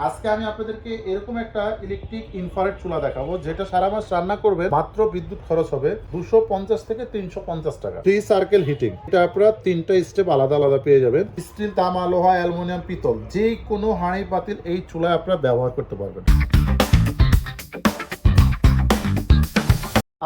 আজকে আমি আপনাদেরকে এরকম একটা ইলেকট্রিক ইনফ্রারেড চুলা দেখাবো যেটা সারা মাস রান্না করবে, মাত্র বিদ্যুৎ খরচ হবে 250 থেকে 350 টাকা। 3 সার্কেল হিটিং, এটা আপনারা 3টা স্টেপ আলাদা আলাদা পেয়ে যাবেন। স্টিল, তামা, লোহা, অ্যালুমিনিয়াম, পিতল, যে কোনো হাঁড়ি পাতিল এই চুলায় আপনারা ব্যবহার করতে পারবেন।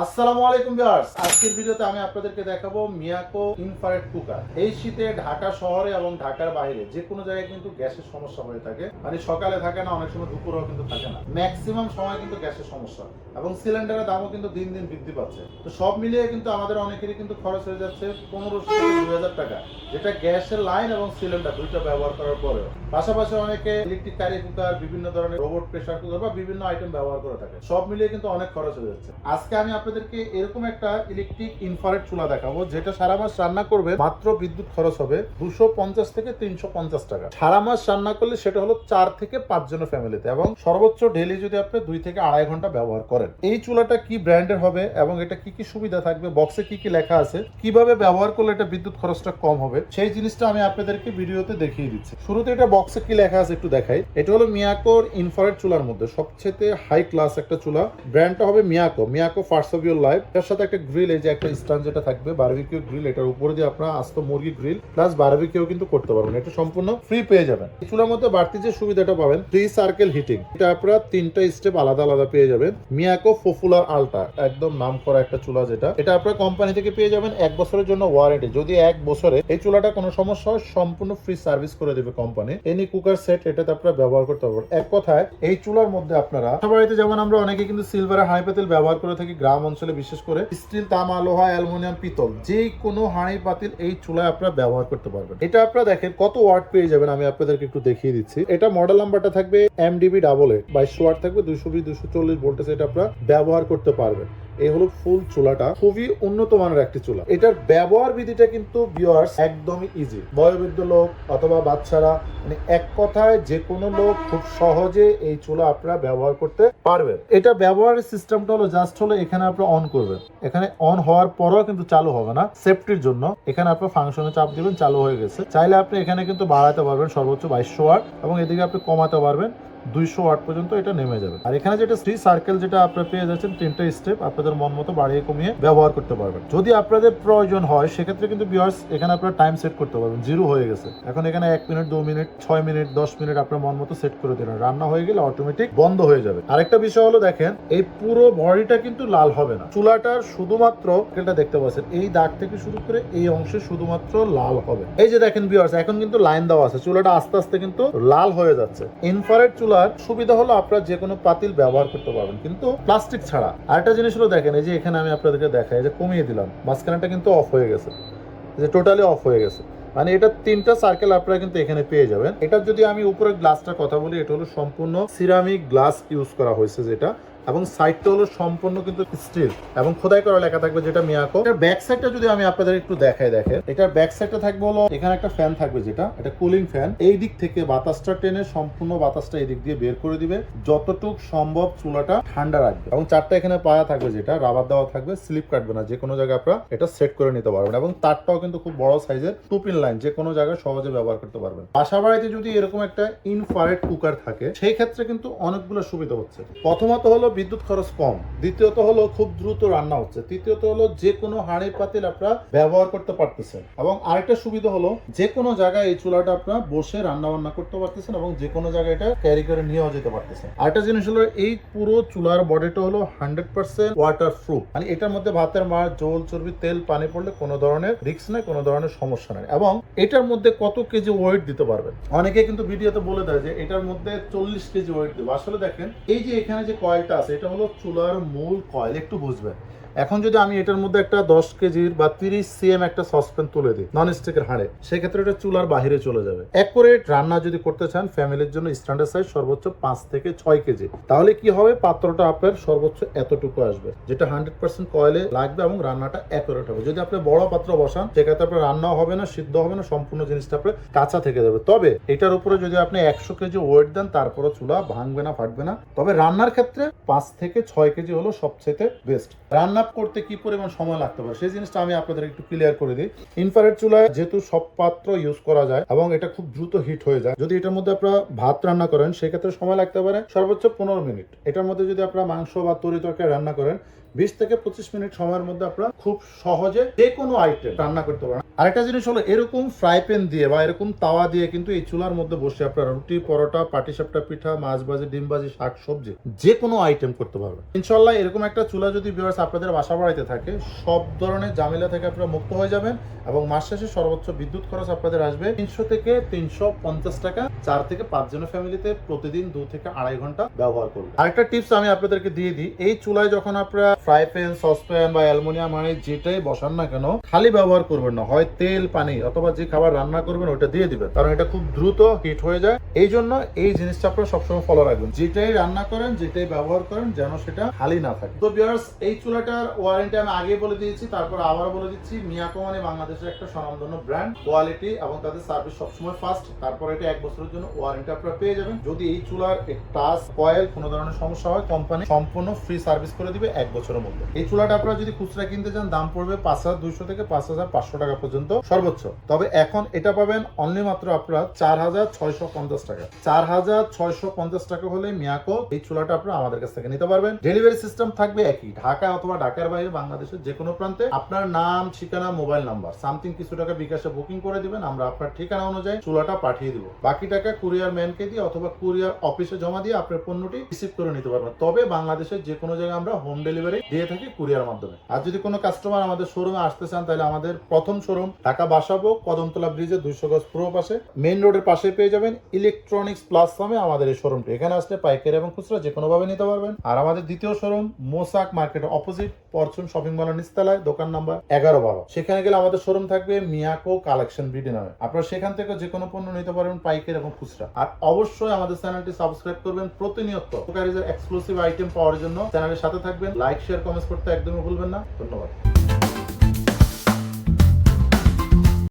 আসসালামু আলাইকুম ভিউয়ার্স, আজকের ভিডিওতে আমি আপনাদেরকে দেখাবো মিয়াকো ইনফ্রারেড কুকার। এই শীতে ঢাকা শহরে এবং ঢাকার বাইরে যে কোনো জায়গায় কিন্তু গ্যাসের সমস্যা হয়ে থাকে। মানে সকালে থাকে না, অনেক সময় দুপুরেও কিন্তু থাকে না, ম্যাক্সিমাম সময় কিন্তু গ্যাসের সমস্যা এবং সিলিন্ডারের দামও কিন্তু দিন দিন বৃদ্ধি পাচ্ছে। তো সব মিলিয়ে কিন্তু আমাদের অনেকেরই কিন্তু খরচ হয়ে যাচ্ছে 1500 থেকে 2000 টাকা, যেটা গ্যাসের লাইন এবং সিলিন্ডার দুইটা ব্যবহার করার পরেও। পাশাপাশি অনেকে ইলেকট্রিক কারি কুকার, বিভিন্ন ধরনের রোবট প্রেসার কুকার বা বিভিন্ন আইটেম ব্যবহার করে থাকে। সব মিলিয়ে কিন্তু অনেক খরচ হয়ে যাচ্ছে। আজকে আমি আপনাদেরকে এরকম একটা ইলেকট্রিক ইনফ্রারেড চুলা দেখাবো যেটা সারা মাস রান্না করবে, মাত্র বিদ্যুৎ খরচ হবে 250 থেকে 350 টাকা। সারা মাস রান্না করলে সেটা হলো 4 থেকে 5 জনের ফ্যামিলিতে, এবং সর্বোচ্চ ডেইলি যদি আপনি 2 থেকে আড়াই ঘন্টা ব্যবহার করেন। এই চুলাটা কি ব্র্যান্ডের হবে এবং এটা কি কি সুবিধা থাকবে, বক্সে কি কি লেখা আছে, কিভাবে ব্যবহার করলে এটা বিদ্যুৎ খরচটা কম হবে, সেই জিনিসটা আমি আপনাদেরকে ভিডিওতে দেখিয়ে দিচ্ছি। শুরুতে এটা বক্সে কি লেখা আছে একটু দেখাই। এটা হলো মিয়াকোর ইনফ্রারেড চুলার মধ্যে সবচেয়ে হাই ক্লাস একটা চুলা। ব্র্যান্ডটা হবে Miyako first of your life. এর সাথে একটা গ্রিল, এই যে একটা স্ট্যান্ড যেটা থাকবে বারবিকিউ গ্রিল, এটার উপরে দিয়ে আপনারা আস্ত মুরগি গ্রিল প্লাস বারবিকিউ কিন্তু করতে পারবেন। এটা সম্পূর্ণ ফ্রি পেয়ে যাবেন। এই চুলার মধ্যে বাড়তি যে সুবিধাটা পাবেন, 3 সার্কেল হিটিং, এটা আপনারা 3টা স্টেপ আলাদা আলাদা পেয়ে যাবেন। মিয়াকো পপুলার আল্ট্রা, একদম নাম করা একটা চুলা যেটা, এটা আপনারা কোম্পানি থেকে পেয়ে যাবেন 1 বছরের জন্য ওয়ারেন্টি। যদি 1 বছরে এই চুলাটা কোনো সমস্যা হয়, সম্পূর্ণ ফ্রি সার্ভিস করে দেবে কোম্পানি। এনি কুকার সেট এটাতে আপনারা ব্যবহার করতে পারবেন। এক কথায় এই চুলার মধ্যে আপনারা বাড়িতে যেমন আমরা অনেকে কিন্তু সিলভারের হাঁড়ি পাতিল ব্যবহার করে থাকি, গ্রাম অঞ্চলে বিশেষ করে স্টিল, তামা, লোহা, অ্যালুমিনিয়াম, পিতল, যে কোনো হাঁড়ি পাতিল এই চুলায় আপনারা ব্যবহার করতে পারবেন। এটা আপনারা দেখেন কত ওয়াট পেয়ে যাবেন, আমি আপনাদেরকে একটু দেখিয়ে দিচ্ছি। এটা মডেল নাম্বারটা থাকবে MDB88, 2200 ওয়াট থাকবে, 220-240 ভোল্টেজ এটা আপনারা ব্যবহার করতে পারবেন। এই হলো ফুল চুলাটা, খুবই উন্নত মানের একটি চুলা। এটার ব্যবহার বিধিটা কিন্তু ভিউয়ার্স একদমই ইজি। বয়োবৃদ্ধ লোক অথবা বাচ্চারা, মানে এক কথায় যে কোনো লোক খুব সহজে এই চুলা আপনারা ব্যবহার করতে পারবেন। এটা ব্যবহারের সিস্টেমটা হলো জাস্ট হলো এখানে আপনারা অন করবেন, এখানে অন হওয়ার পরেও কিন্তু চালু হবে না সেফটির জন্য। এখানে আপনার ফাংশনে চাপ দিবেন, চালু হয়ে গেছে। চাইলে আপনি এখানে কিন্তু বাড়াতে পারবেন সর্বোচ্চ 2200 ওয়াট, এবং এদিকে আপনি কমাতে পারবেন 200 ওয়াট পর্যন্ত এটা নেমে যাবে। আর এখানে যেটা 3 সার্কেল যেটা আপনারা পেয়ে যাচ্ছেন, 3টা স্টেপ আপনাদের মন মতো বাড়িয়ে কমিয়ে ব্যবহার করতে পারবেন। যদি আপনাদের প্রয়োজন হয় সেক্ষেত্রে কিন্তু ভিউয়ার্স এখানে আপনারা টাইম সেট করতে পারবেন। 0 হয়ে গেছে, এখন এখানে 1 মিনিট, 2 মিনিট, 6 মিনিট, 10 মিনিট আপনার মন মতো সেট করে দিলেন। রান্না হয়ে গেলে অটোমেটিক বন্ধ হয়ে যাবে। আরেকটা বিষয় হলো দেখেন, এই পুরো বডিটা কিন্তু লাল হবে না। চুলাটার শুধুমাত্র এটা দেখতে পাচ্ছেন, এই দাগ থেকে শুরু করে এই অংশে শুধুমাত্র লাল হবে। এই যে দেখেন ভিউয়ার্স, এখন কিন্তু লাইন দেওয়া আছে, চুলাটা আস্তে আস্তে কিন্তু লাল হয়ে যাচ্ছে। ইনফ্রারেড চুলার সুবিধা হলো আপনারা যে কোনো পাতিল ব্যবহার করতে পারবেন, কিন্তু প্লাস্টিক ছাড়া। আরেকটা জিনিস হলো দেখেন, এই যে এখানে আমি আপনাদেরকে দেখাই, যে কমিয়ে দিলাম, মাঝখানেটা কিন্তু অফ হয়ে গেছে, যে টোটালি অফ হয়ে গেছে। মানে এটা 3টা সার্কেল আপনারা কিন্তু এখানে পেয়ে যাবেন। এটা যদি আমি উপরের গ্লাসটার কথা বলি, এটা হলো সম্পূর্ণ সিরামিক গ্লাস ইউজ করা হয়েছে যেটা, এবং সাইডটা হলো সম্পূর্ণ কিন্তু স্টিল এবং খোদাই করা লেখা থাকবে যেটা মিয়াকো। এটার ব্যাক সাইডটা যদি আমি আপনাদের একটু দেখাই, দেখেন এটার ব্যাক সাইডটা থাকবে হলো, এখানে একটা ফ্যান থাকবে যেটা, এটা কুলিং ফ্যান। এই দিক থেকে বাতাসটা টেনে সম্পূর্ণ বাতাসটা এই দিক দিয়ে বের করে দিবে, যতটুক সম্ভব চুলাটা ঠান্ডা রাখবে। এবং 4টা এখানে পায়া থাকবে যেটা রাবার দেওয়া থাকবে, স্লিপ কাটবে না, যে কোনো জায়গায় আপনারা এটা সেট করে নিতে পারবেন। এবং তারটাও কিন্তু খুব বড় সাইজের 2 পিন লাইন, যে কোনো জায়গায় সহজে ব্যবহার করতে পারবেন। বাসা বাড়িতে যদি এরকম একটা ইনফ্রারেড কুকার থাকে, সেই ক্ষেত্রে কিন্তু অনেকগুলো সুবিধা হচ্ছে। প্রথমত হলো বিদ্যুৎ খরচ কম, দ্বিতীয়ত হলো খুব দ্রুত রান্না হচ্ছে, তৃতীয়ত হলো যে কোনো হাঁড়ি পাতিল আপনারা ব্যবহার করতে পারতেছেন। এবং আরেকটা সুবিধা হলো যে কোনো জায়গায় এই চুলাটা আপনারা বসে রান্না বান্না করতে পারতেছেন, এবং যে কোনো জায়গায় এটা ক্যারি করে নিয়েও যেতে পারতেছেন। আরেকটা জিনিস হলো, এই পুরো চুলার বডিটা হলো 100% ওয়াটার প্রুফ। মানে এটার মধ্যে ভাতের মাছ, জল, চর্বি, তেল, পানি পড়লে কোনো ধরনের রিস্ক নাই, কোনো ধরনের সমস্যা নাই। এবং এটার মধ্যে কত কেজি ওয়েট দিতে পারবেন, অনেকে কিন্তু ভিডিওতে বলে দেয় যে এটার মধ্যে 40 কেজি ওয়েট দেবে। আসলে দেখেন, এই যে এখানে যে কয়েলটা আছে, এটা হলো চুলার মূল কয়েল, একটু বুঝবেন। এখন যদি আমি এটার মধ্যে একটা 10 কেজির বা 30 cm একটা সসপ্যান তুলে দিই নন স্টিকের হাঁড়ে, সেক্ষেত্রে এটা চুলার বাহিরে চলে যাবে। অ্যাকুরেট রান্না যদি করতে চান ফ্যামিলির জন্য, স্ট্যান্ডার্ড সাইজ সর্বোচ্চ 5 থেকে 6 কেজি, তাহলে কি হবে, পাত্রটা আপনার সর্বোচ্চ এতটুকু আসবে, যেটা 100% কয়েলে লাগবে এবং রান্নাটা অ্যাকুরেট হবে। যদি আপনি বড় পাত্র বসান, সেক্ষেত্রে আপনার রান্নাও হবে না, সিদ্ধ হবে না, সম্পূর্ণ জিনিসটা আপনার কাঁচা থেকে যাবে। তবে এটার উপরে যদি আপনি 100 কেজি ওয়েট দেন, তারপরে চুলা ভাঙবে না, ফাটবে না। তবে রান্নার ক্ষেত্রে 5 থেকে 6 কেজি হলো সবচেয়ে বেস্ট। রান্না করতে কি পরিমাণ সময় লাগতে পারে সেই জিনিসটা আমি আপনাদের একটু ক্লিয়ার করে দিই। ইনফ্রারেড চুলায় যেহেতু সব পাত্র ইউজ করা যায় এবং এটা খুব দ্রুত হিট হয়ে যায়, যদি এটার মধ্যে আপনারা ভাত রান্না করেন সেক্ষেত্রে সময় লাগতে পারে সর্বোচ্চ 15 মিনিট। এটার মধ্যে যদি আপনারা মাংস বা তরি তরকারি রান্না করেন 20 থেকে 25 মিনিট সময়ের মধ্যে আপনারা খুব সহজে যে কোনো আইটেম রান্না করতে পারেন। আরেকটা জিনিস হলো, এরকম ফ্রাই প্যান দিয়ে বা এরকম তাওয়া দিয়ে কিন্তু এই চুলার মধ্যে বসে আপনারা রুটি, পরোটা, পাটিসাপটা পিঠা, মাছ ভাজি, ডিম ভাজি, শাক সবজি যে কোনো আইটেম করতে পারবেন ইনশাল্লাহ। এরকম একটা চুলা যদি ভিউয়ার্স আপনাদের বাসা বাড়িতে থাকে, সব ধরনের ঝামেলা থেকে আপনারা মুক্ত হয়ে যাবেন এবং মাস শেষে সর্বোচ্চ বিদ্যুৎ খরচ আপনাদের আসবে 300 থেকে 350 টাকা। 4 থেকে 5 জনের ফ্যামিলিতে প্রতিদিন 2 থেকে 2.5 ঘন্টা ব্যবহার করবেন। আরেকটা টিপস আমি আপনাদেরকে দিয়ে দিই, এই চুলায় যখন আপনারা ফ্রাই প্যান, সসপ্যান বা অ্যালুমিনিয়াম হাঁড়ি যেটাই বসান না কেন, খালি ব্যবহার করবেন না, হয় তেল, পানি অথবা যে খাবার রান্না করবেন ওটা দিয়ে দিবেন, কারণ এটা খুব দ্রুত হিট হয়ে যায়। এই জন্য এই জিনিসটা আপনারা সবসময় ফলো রাখবেন, যেটাই রান্না করেন, যেটাই ব্যবহার করেন যেন সেটা খালি না থাকে। তো ভিউয়ার্স, এই চুলাটার ওয়ারেন্টি আমি আগে বলে দিয়েছি, তারপর আবার বলে দিচ্ছি, মিয়াকো মানে বাংলাদেশের একটা স্বনামধন্য ব্র্যান্ড, কোয়ালিটি এবং তাদের সার্ভিস সবসময় ফাস্ট। তারপর এটা 1 বছরের জন্য ওয়ারেন্টি আপনারা পেয়ে যাবেন। যদি এই চুলার টাচ, কয়েল কোনো ধরনের সমস্যা হয়, কোম্পানি সম্পূর্ণ ফ্রি সার্ভিস করে দিবে 1 বছরের মধ্যে। এই চুলাটা আপনারা যদি খুচরা কিনতে চান দাম পড়বে 5200 থেকে 5500 টাকা পর্যন্ত সর্বোচ্চ। তবে এখন এটা পাবেন অনলি মাত্র আপনারা 4650 টাকা। 4650 টাকা হলে মিয়াকো এই চুলাটা আপনারা আমাদের কাছ থেকে নিতে পারবেন। ডেলিভারি সিস্টেম থাকবে একই, ঢাকা অথবা ঢাকার বাইরে বাংলাদেশের যে কোনো প্রান্তে। আপনার নাম, ঠিকানা, মোবাইল নাম্বার, সামথিং কিছু টাকা বিকাশে বুকিং করে দিবেন, আমরা আপনার ঠিকানা অনুযায়ী চুলাটা পাঠিয়ে দিব। বাকি টাকা কুরিয়ার ম্যানকে দিয়ে অথবা কুরিয়ার অফিসে জমা দিয়ে আপনার পণ্যটি রিসিভ করে নিতে পারবেন। তবে বাংলাদেশের যে কোনো জায়গায় আমরা হোম ডেলিভারি দিয়ে থাকি কুরিয়ার মাধ্যমে। আর যদি কোনো কাস্টমার আমাদের শোরুমে আসতে চান, তাহলে আমাদের প্রথম শোরুম ঢাকা বাসাবো, কদমতলা ব্রিজের 200 গজ পূর্ব পাশে মেইন রোডের পাশে পেয়ে যাবেন ইলেকট্রনিক্স প্লাস নামে আমাদের এই শোরুমটি। এখানে আসলে পাইকারি এবং খুচরা যে কোনো ভাবে নিতে পারবেন। আর আমাদের দ্বিতীয় শোরুম মোসাক মার্কেটের অপোজিট ফরচুন শপিং মলের নিচতলায়, দোকান নাম্বার 11-12। সেখানে গেলে আমাদের শোরুম থাকবে মিয়াকো কালেকশন বিডি নামে। আপনারা সেখান থেকে যে কোনো পণ্য নিতে পারবেন পাইকারি এবং খুচরা। আর অবশ্যই আমাদের চ্যানেলটি সাবস্ক্রাইব করবেন, প্রতিনিয়ত এক্সক্লুসিভ আইটেম পাওয়ার জন্য চ্যানেলের সাথে থাকবেন। লাইক, শেয়ার, কমেন্ট করতে একদমই ভুলবেন না। ধন্যবাদ।